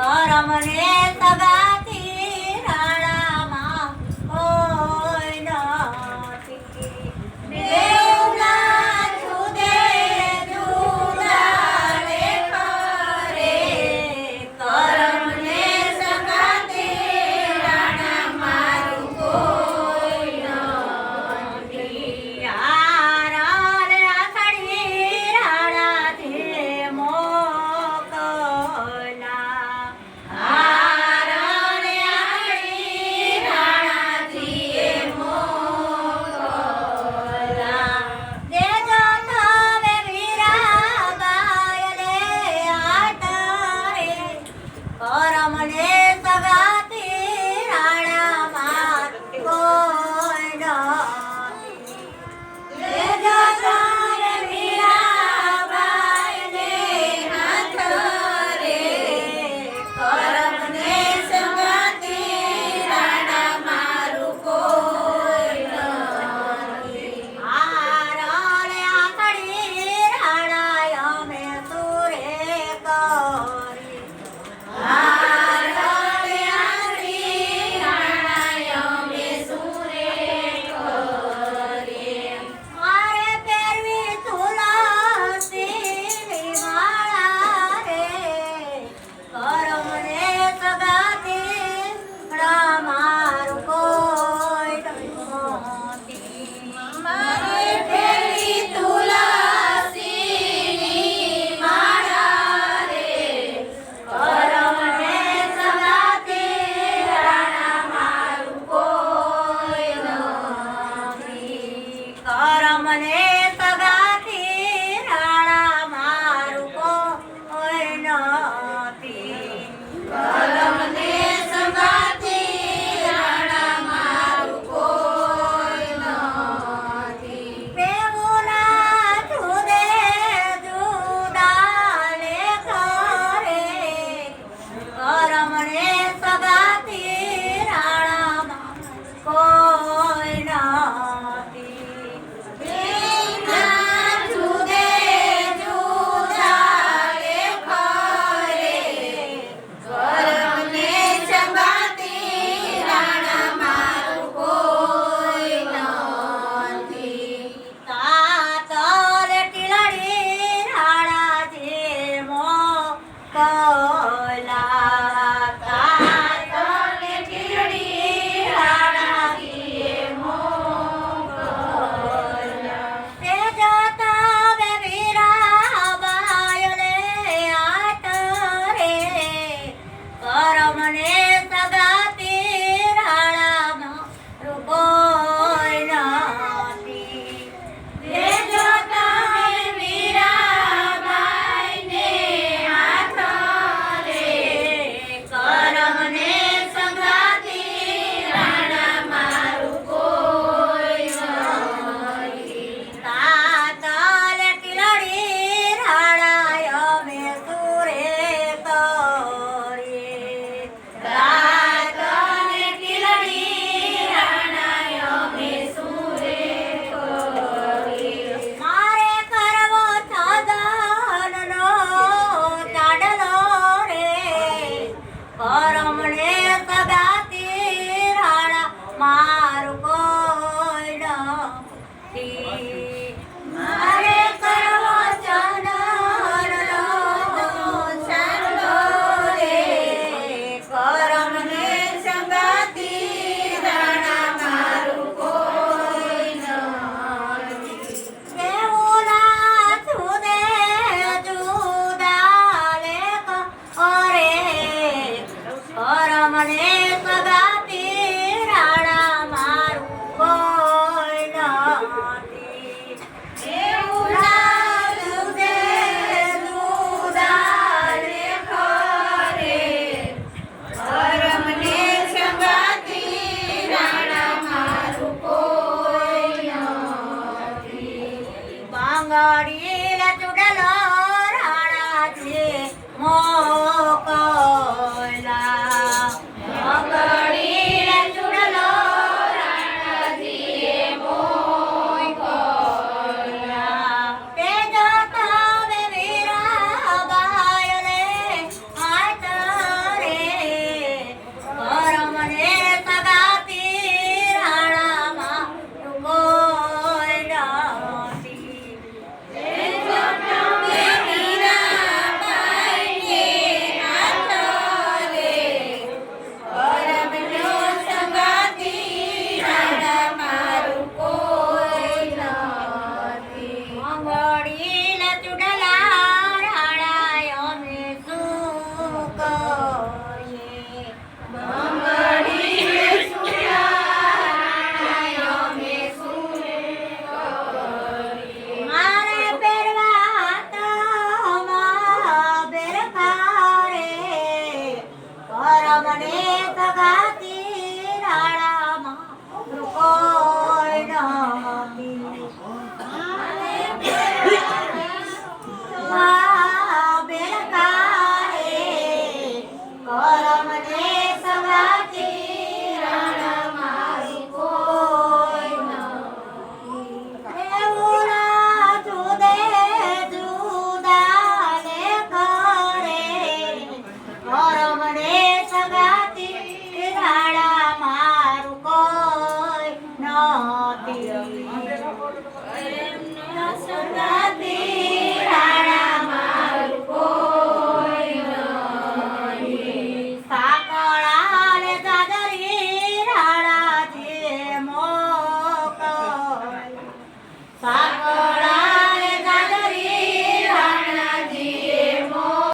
કરમને સગાથી રાણામાં કોઈ નથી. દેવના જુદે જુદા કરે, કરમને સગાથી રાણા મારું કોઈ નથી. હારાને આષાઢી રાણાથી મોકલા, હારાને આષાઢી રાણાથી મોકલા. દેજો તમે વીરાબાઈને આટરે, કરમને સગાથી રાણામાં કોઈ નથી. દેજો તમે વીરાબાઈને આટરે, કરમને સગાથી રાણા મારું કોઈ નથી. હારાને આષાઢી રાણા અમે સુરે કરી, હારાને આષાઢી રાણા અમે સુરે કરી. મારે પહેરવી તુલસીની માળા રે, કરમને સગાથી મારું કોઈ નથી. મારે પહેરવી તુલસીની માળા રે, કરમને સગાથી રાણા મારું કોઈ નથી. કરમને સગાથી રાણા મારું કોઈ નથી. કરમને સગાથી રાણા મારું કોઈ નથી. બેઉના જુદે જુદા કરે, કરમને સગાથી રાણામાં કોઈ નથી. બેઉના જુદે જુદા કરે, કરમને સગાથી રાણા મારું કોઈ નથી. તાતર ટીલડી રાણાજી મોકલા, તાતર ટીલડી રાણાજી મોકલા. તેજો તમે વીરાબાઈને આટરે, કરમને સગાથી રાણામાં કોઈ નથી. દેજો તમે વીરાબાઈને આટરે, કરમને સગાથી રાણા મારું કોઈ નથી. તાતલ ટીલડી રાણા અમે સુરે કરીએ, તાતલ ટીલડી રાણા અમે સુરે કરીએ. મારે કરવો સાધનનો ચાડલો રે, કરમને સગાથી રાણા મારું કોઈ નથી. મારે કરવો ચાડલો ચાડલો રે, કરમને સગાથી રાણા મારું કોઈ નથી. દેવના જુદે જુદા કરે, પરમને સગાતી રાણામાં કોઈ